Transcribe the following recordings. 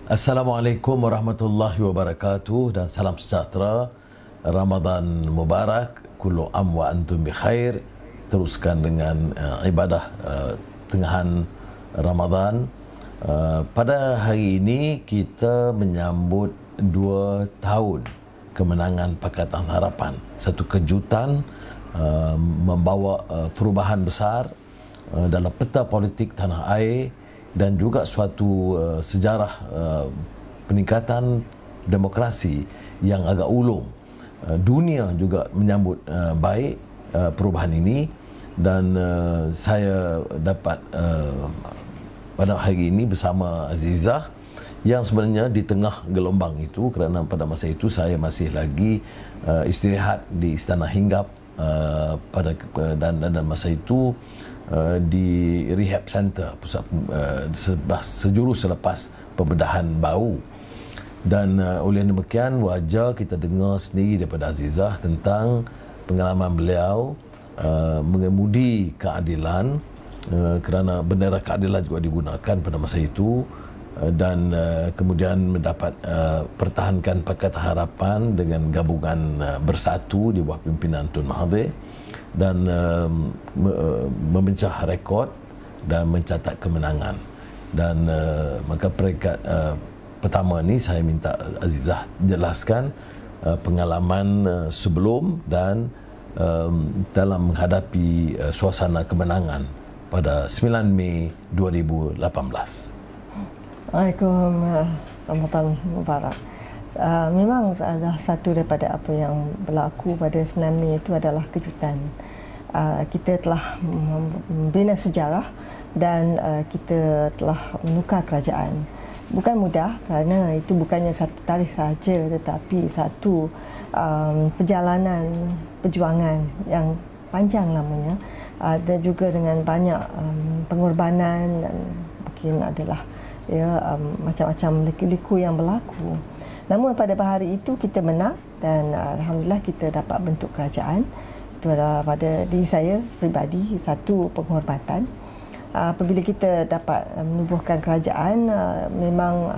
Assalamualaikum warahmatullahi wabarakatuh dan salam sejahtera. Ramadan Mubarak, kullu am wa antum bi khair. Teruskan dengan ibadah tengahan Ramadan. Pada hari ini kita menyambut 2 tahun kemenangan Pakatan Harapan. Satu kejutan membawa perubahan besar dalam peta politik tanah air dan juga suatu sejarah peningkatan demokrasi yang agak ulung. Dunia juga menyambut baik perubahan ini dan saya dapat pada hari ini bersama Azizah yang sebenarnya di tengah gelombang itu, kerana pada masa itu saya masih lagi istirahat di Istana Hinggap pada dan masa itu di rehab center pusat sejurus selepas pembedahan baru. Dan oleh demikian wajar kita dengar sendiri daripada Azizah tentang pengalaman beliau mengemudi keadilan, kerana bendera keadilan juga digunakan pada masa itu, dan kemudian mendapat pertahankan Pakatan Harapan dengan gabungan bersatu di bawah pimpinan Tun Mahathir dan memecah rekod dan mencatat kemenangan. Dan maka peringkat pertama ni saya minta Azizah jelaskan pengalaman sebelum dan dalam menghadapi suasana kemenangan pada 9 Mei 2018. Assalamualaikum, Ramadan Mubarak. Memang adalah satu daripada apa yang berlaku pada 9 Mei itu adalah kejutan. Kita telah membina sejarah dan kita telah menukar kerajaan. Bukan mudah kerana itu bukannya satu tarikh sahaja, tetapi satu perjalanan perjuangan yang panjang lamanya, dan juga dengan banyak pengorbanan dan mungkin adalah macam-macam liku-liku yang berlaku. Namun pada hari itu kita menang dan alhamdulillah kita dapat bentuk kerajaan. Itu adalah pada diri saya peribadi satu penghormatan. Apabila kita dapat menubuhkan kerajaan, memang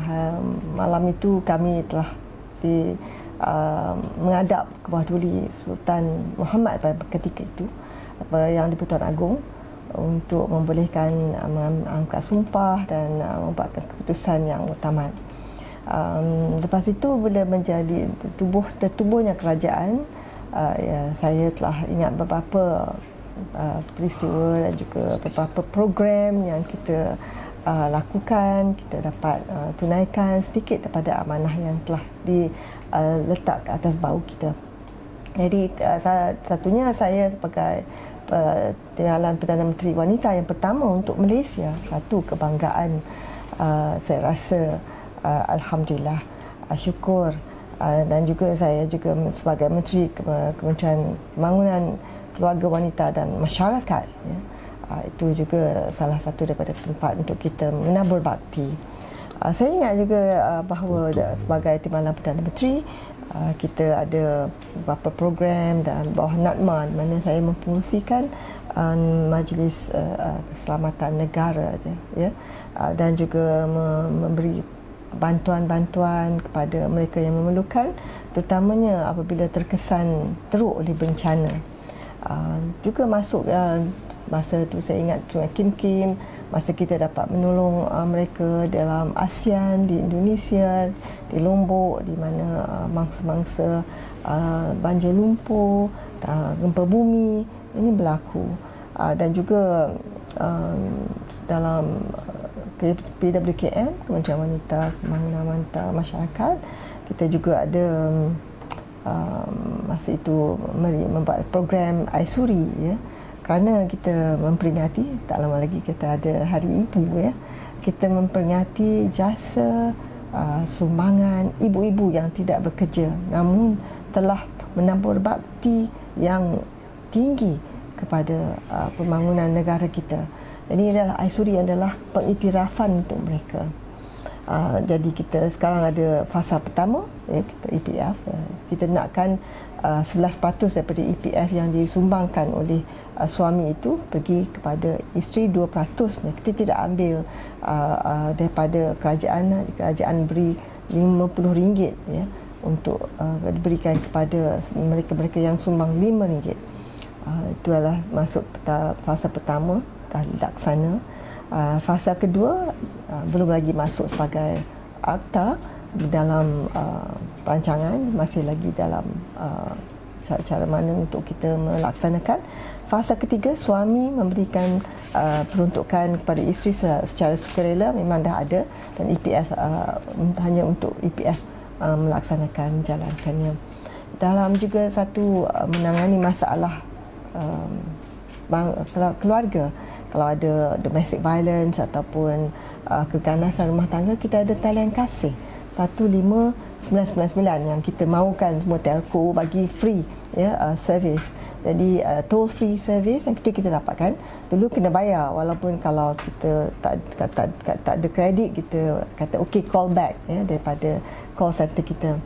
malam itu kami telah menghadap ke bawah duli Sultan Muhammad pada ketika itu, yang di-Pertuan Agong, untuk membolehkan mengangkat sumpah dan membuatkan keputusan yang utama. Lepas itu bila menjadi tertubuhnya kerajaan, saya telah ingat beberapa peristiwa dan juga beberapa program yang kita lakukan. Kita dapat tunaikan sedikit daripada amanah yang telah diletak ke atas bahu kita. Jadi satunya saya sebagai Timbalan Perdana Menteri Wanita yang pertama untuk Malaysia, satu kebanggaan. Saya rasa alhamdulillah, syukur, dan juga saya juga sebagai Menteri Kementerian Pembangunan Keluarga Wanita dan Masyarakat, ya, itu juga salah satu daripada tempat untuk kita menabur bakti. Saya ingat juga bahawa sebagai Timbalan Perdana Menteri, kita ada beberapa program dan bawah NADMA di mana saya mempengerusikan Majlis Keselamatan Negara, ya, dan juga memberi bantuan-bantuan kepada mereka yang memerlukan, terutamanya apabila terkesan teruk oleh bencana. Juga masuk masa itu saya ingat Sungai Kim, masa kita dapat menolong mereka dalam ASEAN, di Indonesia, di Lombok, di mana mangsa-mangsa banjir lumpur, gempa bumi ini berlaku. Dan juga dalam PWKM, Kementerian Wanita Pembangunan Wanita Masyarakat, kita juga ada masa itu membuat program Aisuri, ya, kerana kita memperingati tak lama lagi kita ada Hari Ibu, ya. Kita memperingati jasa sumbangan ibu-ibu yang tidak bekerja namun telah menabur bakti yang tinggi kepada pembangunan negara kita. Jadi adalah Aisuri adalah pengiktirafan untuk mereka. Jadi kita sekarang ada fasa pertama, ya, kita EPF. Kita nakkan 11% daripada EPF yang disumbangkan oleh suami itu pergi kepada isteri 2%. Kita tidak ambil daripada kerajaan beri RM50, ya, untuk diberikan kepada mereka-mereka yang sumbang RM5. Itu adalah masuk fasa pertama dah dilaksana. Fasa kedua belum lagi masuk sebagai akta dalam perancangan, masih lagi dalam cara mana untuk kita melaksanakan. Fasa ketiga, suami memberikan peruntukan kepada isteri secara sukarela, memang dah ada, dan EPF hanya untuk EPF melaksanakan, jalankannya. Dalam juga satu menangani masalah keluarga, kalau ada domestic violence ataupun keganasan rumah tangga, kita ada talian kasih 15999 yang kita mahukan semua telco bagi free, ya, service. Jadi toll free service yang kita dapatkan. Dulu kena bayar, walaupun kalau kita tak ada kredit, kita kata okey, call back, ya, daripada call center kita.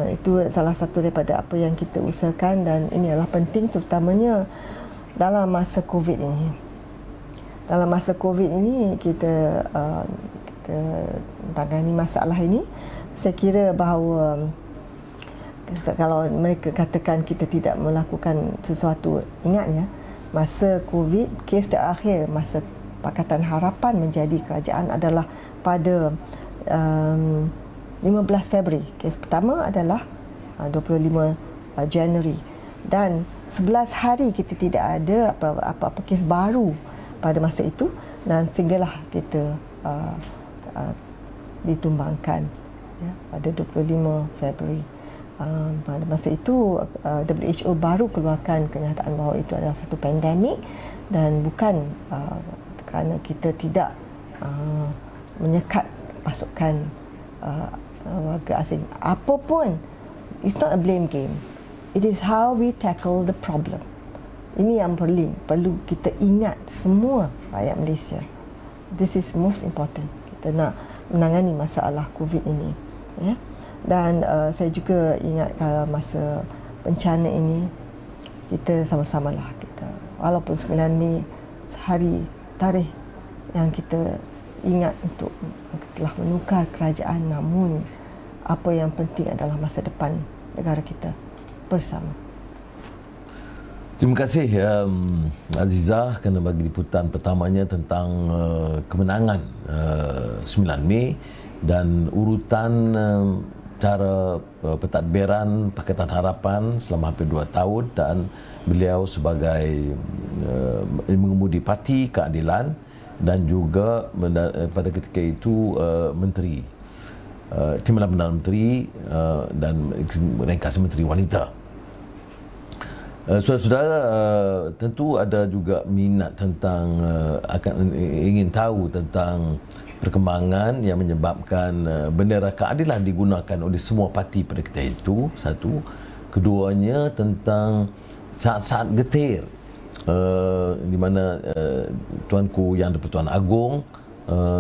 Itu salah satu daripada apa yang kita usahakan, dan ini adalah penting terutamanya dalam masa COVID ini. Dalam masa COVID ini kita tangani masalah ini. Saya kira bahawa kalau mereka katakan kita tidak melakukan sesuatu, ingat, ya, masa COVID, kes terakhir masa Pakatan Harapan menjadi kerajaan adalah pada 15 Februari. Kes pertama adalah 25 Januari, dan 11 hari kita tidak ada apa-apa kes baru pada masa itu, dan sehinggalah kita ditumbangkan, ya, pada 25 Februari. Pada masa itu WHO baru keluarkan kenyataan bahawa itu adalah satu pandemik, dan bukan kerana kita tidak menyekat pasukan warga asing. Apapun, it's not a blame game. It is how we tackle the problem. Ini yang perlu kita ingat semua rakyat Malaysia. This is most important. Kita nak menangani masalah COVID ini, ya. Dan saya juga ingat masa bencana ini, kita sama-samalah, kita, walaupun 9 Mei hari tarikh yang kita ingat untuk telah menukar kerajaan, namun apa yang penting adalah masa depan negara kita bersama. Terima kasih Azizah kerana bagi liputan pertamanya tentang kemenangan 9 Mei dan urutan cara pentadbiran Pakatan Harapan selama hampir 2 tahun, dan beliau sebagai mengemudi Parti Keadilan dan juga pada ketika itu Menteri Timbalan Perdana Menteri dan ringkas Menteri Wanita. Saudara-saudara, tentu ada juga minat tentang akan ingin tahu tentang perkembangan yang menyebabkan bendera keadilan digunakan oleh semua parti pada ketika itu. Satu, keduanya tentang saat-saat getir di mana Tuanku Yang di-Pertuan Agong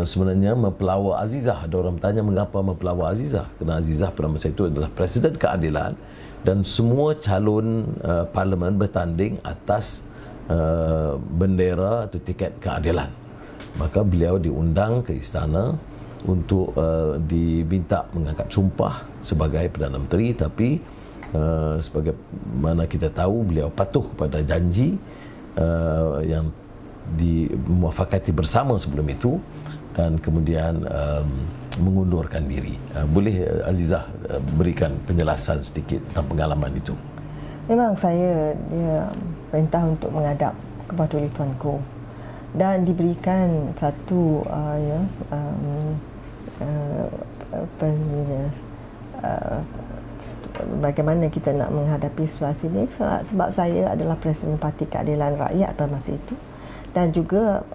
sebenarnya mempelawa Azizah. Ada orang bertanya mengapa mempelawa Azizah, kerana Azizah pada masa itu adalah Presiden Keadilan dan semua calon parlimen bertanding atas bendera atau tiket keadilan. Maka beliau diundang ke istana untuk diminta mengangkat sumpah sebagai Perdana Menteri, tapi sebagaimana kita tahu, beliau patuh kepada janji yang dimuafakati bersama sebelum itu, dan kemudian mengundurkan diri. Boleh Azizah berikan penjelasan sedikit tentang pengalaman itu? Memang saya perintah untuk menghadap kepada Tuanku, dan diberikan satu bagaimana kita nak menghadapi situasi ini, sebab saya adalah Presiden Parti Keadilan Rakyat pada masa itu, dan juga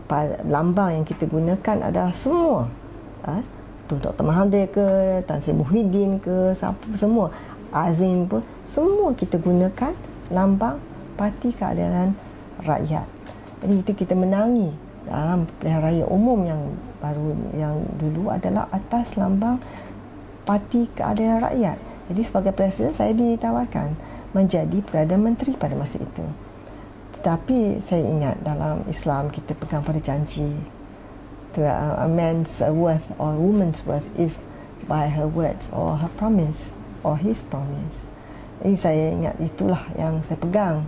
lambang yang kita gunakan adalah semua Dr. Mahathir ke, Tan Sri Muhyiddin ke, semua, Azim pun, semua kita gunakan lambang Parti Keadilan Rakyat. Jadi itu kita menangi dalam pilihan raya umum yang baru yang dulu adalah atas lambang Parti Keadilan Rakyat. Jadi sebagai presiden saya ditawarkan menjadi Perdana Menteri pada masa itu. Tetapi saya ingat dalam Islam kita pegang pada janji. A man's worth or woman's worth is by her words or her promise or his promise. Jadi saya ingat itulah yang saya pegang.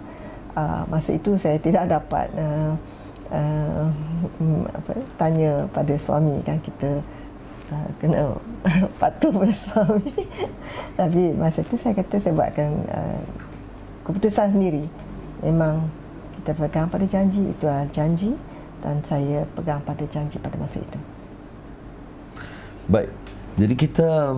Masa itu saya tidak dapat tanya pada suami, kan kita kena patuh pada suami. Tapi masa itu saya kata saya buatkan keputusan sendiri. Memang kita pegang pada janji, itu adalah janji, dan saya pegang pada janji pada masa itu. Baik, jadi kita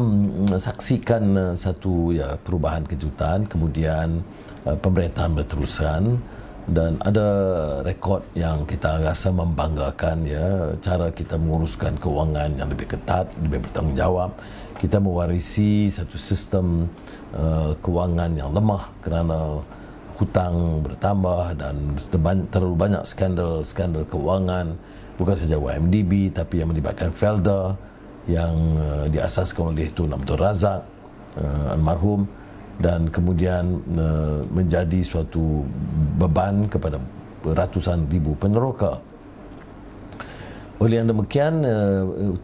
saksikan satu perubahan kejutan, kemudian pemerintahan berterusan, dan ada rekod yang kita rasa membanggakan, cara kita menguruskan kewangan yang lebih ketat, lebih bertanggungjawab. Kita mewarisi satu sistem kewangan yang lemah kerana hutang bertambah dan terlalu banyak skandal kewangan, bukan saja YMDB tapi yang melibatkan Felda yang diasaskan oleh Tun Abdul Razak almarhum, dan kemudian menjadi suatu beban kepada ratusan ribu peneroka. Oleh yang demikian,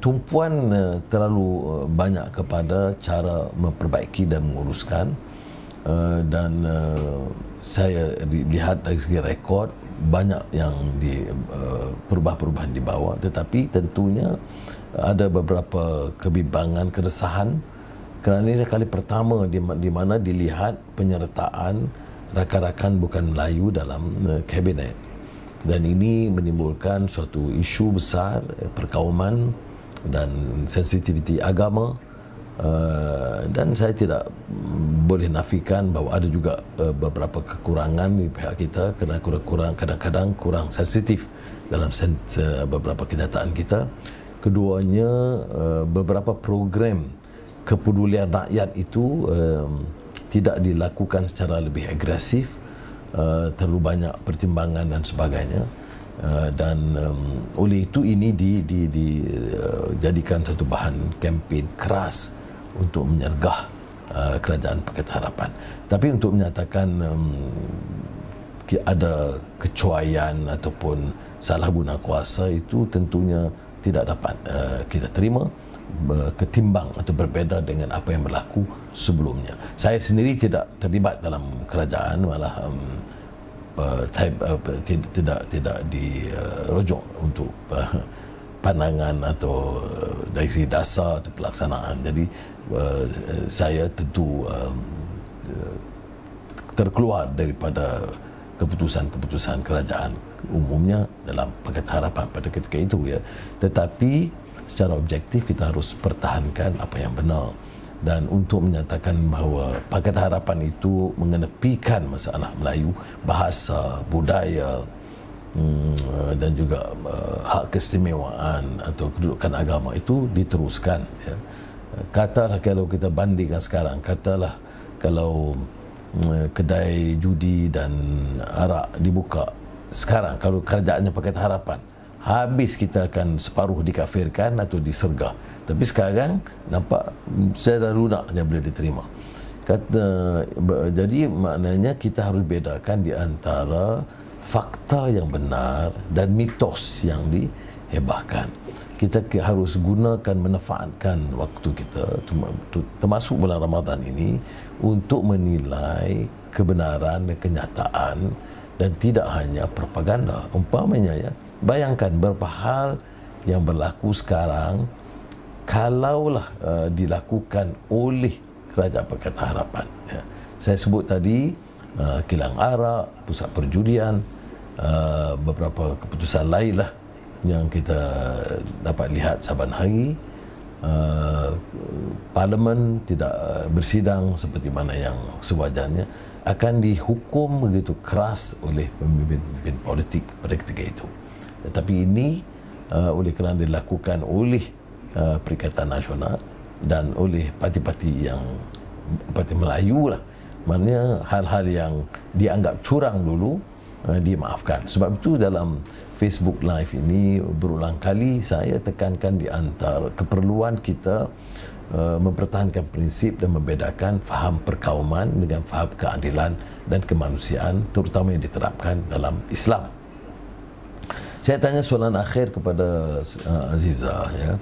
tumpuan terlalu banyak kepada cara memperbaiki dan menguruskan, dan saya lihat dari segi rekod banyak yang perubahan-perubahan dibawa, tetapi tentunya ada beberapa kebimbangan, keresahan, kerana ini kali pertama di mana dilihat penyertaan rakan-rakan bukan Melayu dalam kabinet, dan ini menimbulkan suatu isu besar perkauman dan sensitiviti agama. Dan saya tidak boleh nafikan bahawa ada juga beberapa kekurangan di pihak kita, kerana kadang-kadang kurang sensitif dalam beberapa kenyataan kita. Keduanya, beberapa program kepedulian rakyat itu tidak dilakukan secara lebih agresif, terlalu banyak pertimbangan dan sebagainya. Dan oleh itu ini dijadikan satu bahan kempen keras untuk menyergah kerajaan Pakatan Harapan. Tapi untuk menyatakan ada kecuaian ataupun salah guna kuasa, itu tentunya tidak dapat kita terima, ketimbang atau berbeza dengan apa yang berlaku sebelumnya. Saya sendiri tidak terlibat dalam kerajaan, malah tidak dirujuk untuk pandangan atau dari segi dasar atau pelaksanaan. Jadi saya tentu terkeluar daripada keputusan-keputusan kerajaan umumnya dalam Pakatan Harapan pada ketika itu, tetapi secara objektif kita harus pertahankan apa yang benar, dan untuk menyatakan bahawa Pakatan Harapan itu mengenepikan masalah Melayu, bahasa, budaya, dan juga hak keistimewaan atau kedudukan agama itu diteruskan. Katalah kalau kita bandingkan sekarang, katalah kalau kedai judi dan arak dibuka sekarang, kalau kerajaannya Pakatan Harapan, habis kita akan separuh dikafirkan atau disergah. Tapi sekarang nampak saya dah lunak yang boleh diterima. Jadi maknanya kita harus bedakan di antara fakta yang benar dan mitos yang dihebahkan. Kita harus gunakan, manfaatkan waktu kita, termasuk bulan Ramadan ini, untuk menilai kebenaran dan kenyataan, dan tidak hanya propaganda. Umpamanya, bayangkan beberapa hal yang berlaku sekarang kalaulah dilakukan oleh Kerajaan Pakatan Harapan. Saya sebut tadi kilang arak, pusat perjudian, beberapa keputusan lain lah yang kita dapat lihat saban hari. Parlimen tidak bersidang seperti mana yang sewajarnya, akan dihukum begitu keras oleh pemimpin politik pada ketika itu. Tetapi ini oleh kerana dilakukan oleh Perikatan Nasional dan oleh parti-parti yang parti Melayu lah, maknanya hal-hal yang dianggap curang dulu dimaafkan. Sebab itu dalam Facebook Live ini berulang kali saya tekankan di antara keperluan kita mempertahankan prinsip dan membedakan faham perkauman dengan faham keadilan dan kemanusiaan, terutama yang diterapkan dalam Islam. Saya tanya soalan akhir kepada Aziza, ya.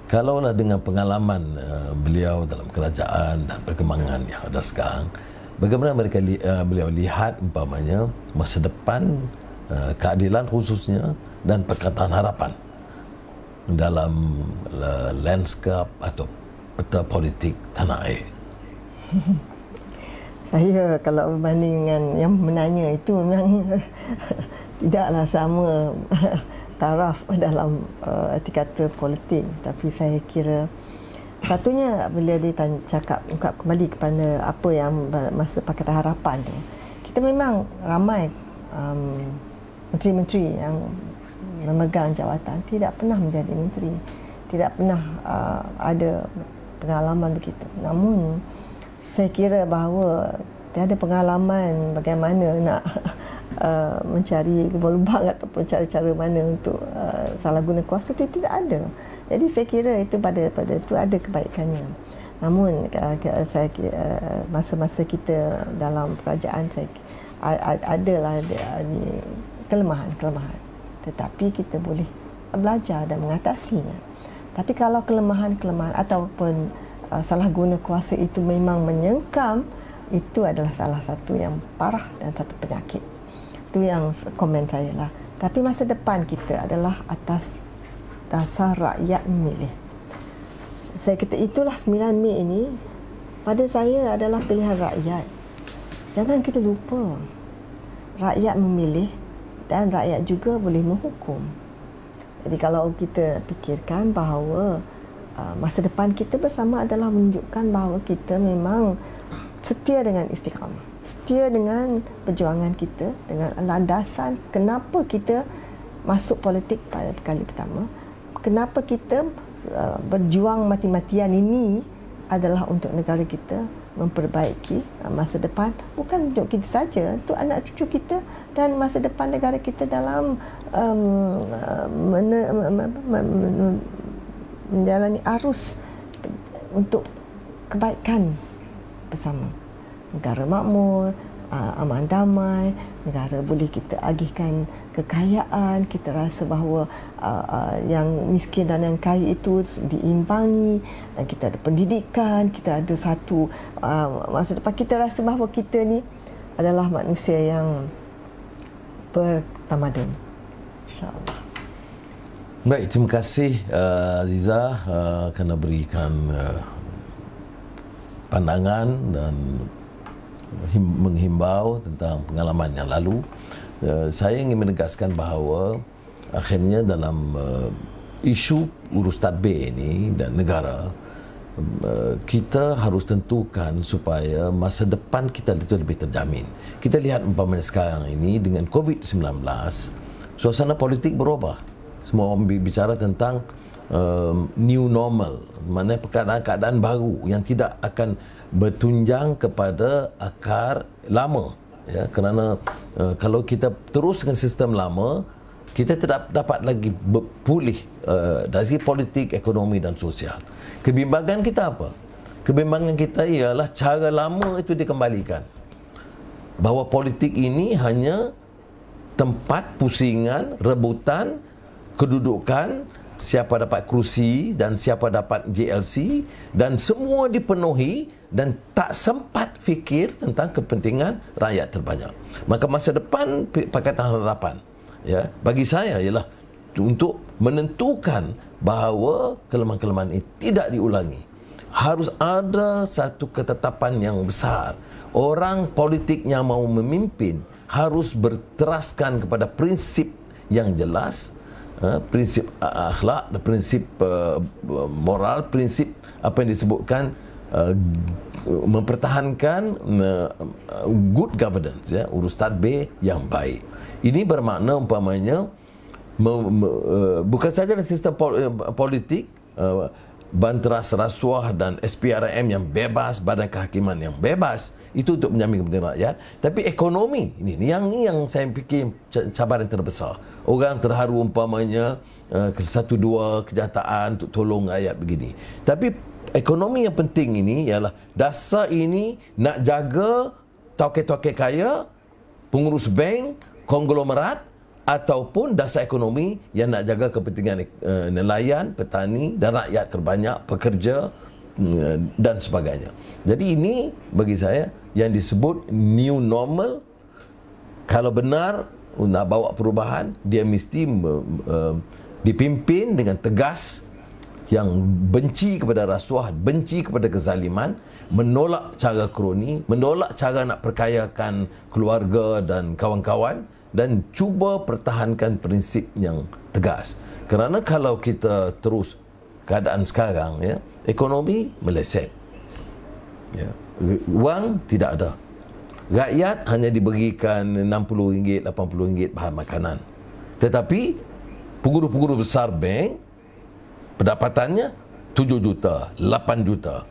Kalaulah dengan pengalaman beliau dalam kerajaan dan perkembangan yang ada sekarang, bagaimana beliau lihat umpamanya masa depan keadilan khususnya dan Pakatan Harapan dalam lanskap atau peta politik tanah air? Saya kalau berbanding dengan yang menanya itu memang tidaklah sama taraf dalam erti kata politik, tapi saya kira satunya bila dia ungkap kembali kepada apa yang masa Pakatan Harapan tu, kita memang ramai menteri-menteri yang memegang jawatan tidak pernah menjadi menteri, tidak pernah ada pengalaman begitu. Namun saya kira bahawa tiada pengalaman bagaimana nak mencari lubang-lubang ataupun cara-cara mana untuk salah guna kuasa itu tidak ada. Jadi saya kira itu pada itu ada kebaikannya. Namun saya masa-masa kita dalam kerajaan saya adalah kelemahan-kelemahan, tetapi kita boleh belajar dan mengatasinya. Tapi kalau kelemahan-kelemahan ataupun salah guna kuasa itu memang menyengkam, itu adalah salah satu yang parah dan satu penyakit. Itu yang komen saya lah. Tapi masa depan kita adalah atas dasar rakyat memilih. Saya kata itulah 9 Mei ini pada saya adalah pilihan rakyat. Jangan kita lupa, rakyat memilih dan rakyat juga boleh menghukum. Jadi kalau kita fikirkan bahawa masa depan kita bersama adalah menunjukkan bahawa kita memang setia dengan istiqamah, setia dengan perjuangan kita, dengan landasan kenapa kita masuk politik pada kali pertama, kenapa kita berjuang mati-matian ini adalah untuk negara kita memperbaiki masa depan, bukan untuk kita saja, untuk anak cucu kita dan masa depan negara kita dalam menjalani arus untuk kebaikan bersama. Negara makmur, aman damai, negara boleh kita agihkan kekayaan, kita rasa bahawa yang miskin dan yang kaya itu diimbangi, dan kita ada pendidikan, kita ada satu masa depan, kita rasa bahawa kita ni adalah manusia yang bertamadun, insya-Allah. Baik, terima kasih Aziza kerana berikan pandangan dan menghimbau tentang pengalaman yang lalu. Saya ingin menegaskan bahawa akhirnya dalam isu urus tadbir ini dan negara, kita harus tentukan supaya masa depan kita itu lebih terjamin. Kita lihat umpamanya sekarang ini dengan COVID-19, suasana politik berubah. Semua orang bicara tentang new normal, mana keadaan baru yang tidak akan bertunjang kepada akar lama, ya, kerana kalau kita terus dengan sistem lama, kita tidak dapat lagi pulih dari segi politik, ekonomi dan sosial. Kebimbangan kita apa? Kebimbangan kita ialah cara lama itu dikembalikan, bahawa politik ini hanya tempat pusingan, rebutan, kedudukan, siapa dapat kerusi dan siapa dapat JLC, dan semua dipenuhi dan tak sempat fikir tentang kepentingan rakyat terbanyak. Maka masa depan Pakatan Harapan, ya, bagi saya ialah untuk menentukan bahawa kelemahan-kelemahan ini tidak diulangi. Harus ada satu ketetapan yang besar. Orang politik yang mau memimpin harus berteraskan kepada prinsip yang jelas, prinsip akhlak, prinsip moral, prinsip apa yang disebutkan mempertahankan good governance, ya, urus tadbir yang baik. Ini bermakna umpamanya bukan saja dalam sistem politik, banteras rasuah dan SPRM yang bebas, badan kehakiman yang bebas, itu untuk menjamin kepentingan rakyat. Tapi ekonomi ini yang saya fikir cabaran terbesar. Orang terharu umpamanya satu dua kenyataan untuk tolong rakyat begini. Tapi ekonomi yang penting ini ialah dasar ini nak jaga tauke-tauke kaya, pengurus bank, konglomerat, ataupun dasar ekonomi yang nak jaga kepentingan nelayan, petani dan rakyat terbanyak, pekerja dan sebagainya. Jadi ini bagi saya yang disebut new normal. Kalau benar nak bawa perubahan, dia mesti dipimpin dengan tegas, yang benci kepada rasuah, benci kepada kezaliman, menolak cara kroni, menolak cara nak perkayakan keluarga dan kawan-kawan, dan cuba pertahankan prinsip yang tegas. Kerana kalau kita terus keadaan sekarang, ya, ekonomi meleset, ya, wang tidak ada, rakyat hanya diberikan RM60, RM80 bahan makanan. Tetapi pengurus-pengurus besar bank pendapatannya 7 juta, 8 juta.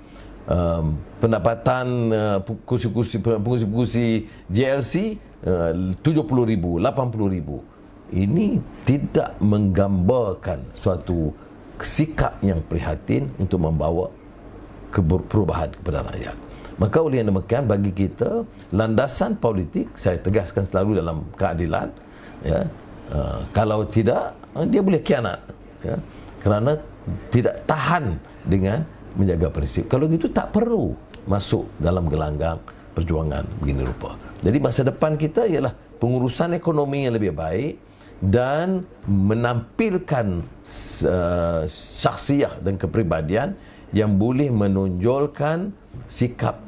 Pendapatan pengurusi JLC 70,000, 80,000. Ini tidak menggambarkan suatu sikap yang prihatin untuk membawa perubahan kepada rakyat. Maka oleh yang demikian, bagi kita landasan politik, saya tegaskan selalu dalam keadilan, ya, kalau tidak dia boleh khianat, ya, kerana tidak tahan dengan menjaga prinsip. Kalau gitu tak perlu masuk dalam gelanggang perjuangan begini rupa. Jadi masa depan kita ialah pengurusan ekonomi yang lebih baik dan menampilkan syakhsiah dan kepribadian yang boleh menonjolkan sikap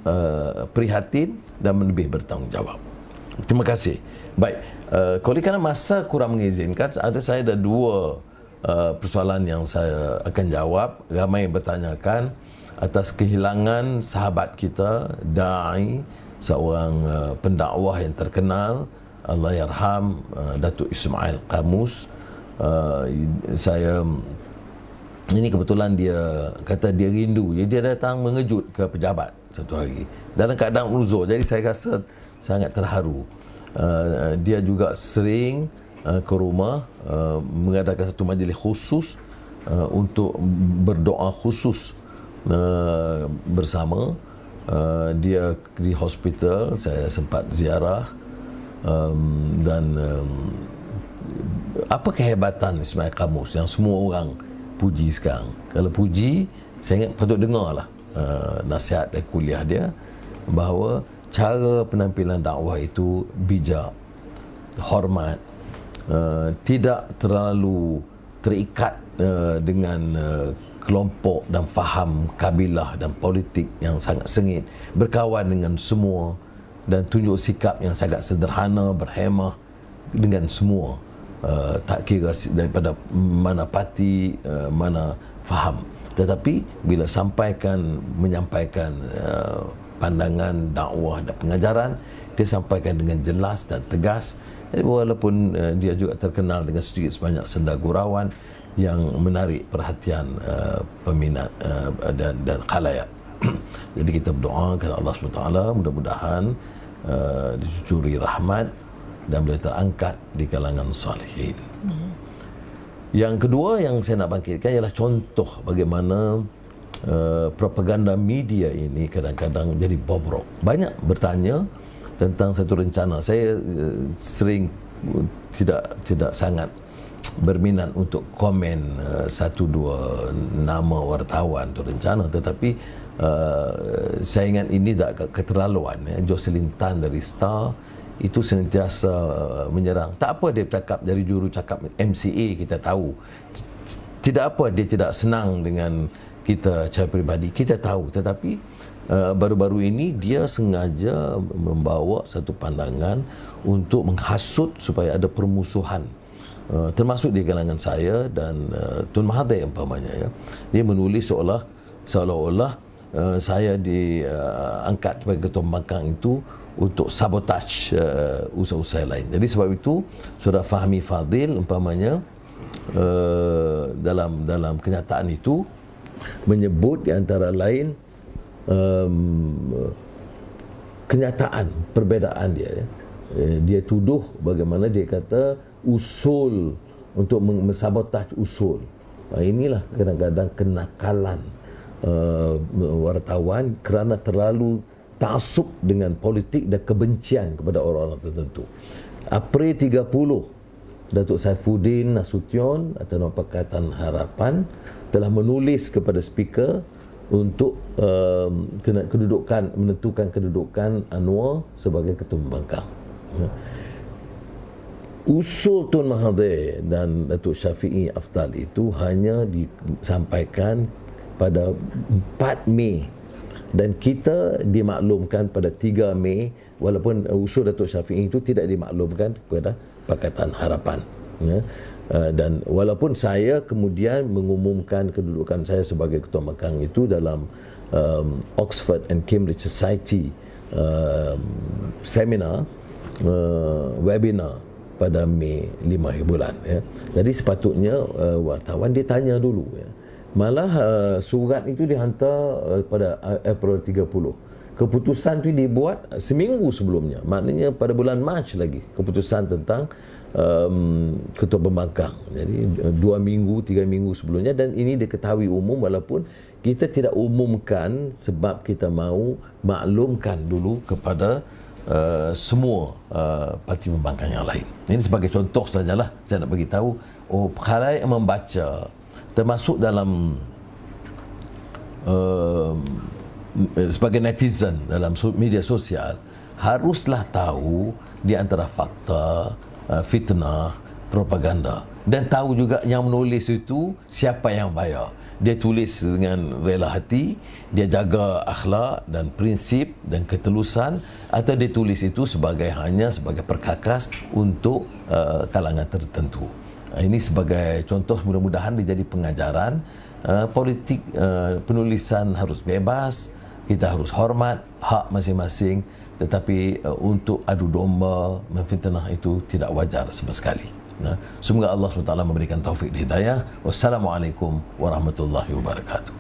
prihatin dan lebih bertanggungjawab. Terima kasih. Baik, kalau kerana masa kurang mengizinkan, saya ada dua persoalan yang saya akan jawab. Ramai yang bertanyakan atas kehilangan sahabat kita, da'i, seorang pendakwah yang terkenal, Allahyarham, Datuk Ismail Qamus. Ini kebetulan dia kata dia rindu, jadi dia datang mengejut ke pejabat satu hari dalam keadaan uzur. Jadi saya rasa sangat terharu. Dia juga sering ke rumah mengadakan satu majlis khusus untuk berdoa khusus bersama. Dia di hospital, saya sempat ziarah, dan apa kehebatan Ismail Qamus yang semua orang puji sekarang. Kalau puji, saya ingat patut dengarlah nasihat dan kuliah dia, bahawa cara penampilan dakwah itu bijak, hormat, tidak terlalu terikat dengan kelompok dan faham kabilah dan politik yang sangat sengit, berkawan dengan semua dan tunjuk sikap yang sangat sederhana, berhemah dengan semua, tak kira daripada mana parti, mana faham. Tetapi bila menyampaikan pandangan dakwah dan pengajaran, dia sampaikan dengan jelas dan tegas. Walaupun dia juga terkenal dengan sedikit sebanyak senda gurauan yang menarik perhatian peminat dan khalayak. Jadi kita berdoa kepada Allah SWT, mudah-mudahan dicucuri rahmat dan boleh terangkat di kalangan salihin. Yang kedua yang saya nak bangkitkan ialah contoh bagaimana propaganda media ini kadang-kadang jadi bobrok. Banyak bertanya tentang satu rencana. Saya sering tidak sangat berminat untuk komen satu dua nama wartawan atau rencana, tetapi saya ingat ini tak keterlaluan. Jocelyn Tan dari Star itu senantiasa menyerang. Tak apa dia bercakap dari juru cakap MCA, kita tahu. Tidak apa dia tidak senang dengan kita secara peribadi, kita tahu. Tetapi baru-baru ini dia sengaja membawa satu pandangan untuk menghasut supaya ada permusuhan, termasuk di kalangan saya dan Tun Mahathir umpamanya, ya. Dia menulis seolah-olah saya diangkat sebagai ketua pembangkang itu untuk sabotaj usaha-usaha lain. Jadi sebab itu Saudara Fahmi Fadil umpamanya dalam kenyataan itu menyebut di antara lain kenyataan perbezaan dia. Dia tuduh bagaimana dia kata usul untuk mensabotaj usul. Inilah kadang-kadang kenakalan wartawan kerana terlalu taksub dengan politik dan kebencian kepada orang-orang tertentu. April 30, Datuk Saifuddin Nasution atau Pakatan Harapan telah menulis kepada speaker untuk menentukan kedudukan Anwar sebagai Ketua Pembangkang. Usul Tun Mahathir dan Datuk Syafiee Afdal itu hanya disampaikan pada 4 Mei dan kita dimaklumkan pada 3 Mei, walaupun usul Datuk Syafiee itu tidak dimaklumkan kepada Pakatan Harapan. Dan walaupun saya kemudian mengumumkan kedudukan saya sebagai Ketua Pembangkang itu dalam Oxford and Cambridge Society seminar, webinar pada Mei 5 bulan. Jadi sepatutnya wartawan dia tanya dulu. Malah surat itu dihantar pada April 30. Keputusan itu dibuat seminggu sebelumnya. Maknanya pada bulan Mac lagi keputusan tentang Ketua Pembangkang. Jadi 2 minggu, 3 minggu sebelumnya, dan ini diketahui umum walaupun kita tidak umumkan sebab kita mahu maklumkan dulu kepada semua parti pembangkang yang lain. Ini sebagai contoh sajalah saya nak bagi tahu khalayak yang membaca termasuk dalam sebagai netizen dalam media sosial haruslah tahu di antara fakta, fitnah, propaganda, dan tahu juga yang menulis itu siapa yang bayar. Dia tulis dengan rela hati, dia jaga akhlak dan prinsip dan ketelusan, atau dia tulis itu hanya sebagai perkakas untuk kalangan tertentu. Ini sebagai contoh, mudah-mudahan dia jadi pengajaran. Politik penulisan harus bebas, kita harus hormat hak masing-masing, tetapi untuk adu domba, memfitnah itu tidak wajar sama sekali. Semoga Allah SWT memberikan taufik dan hidayah. Wassalamualaikum warahmatullahi wabarakatuh.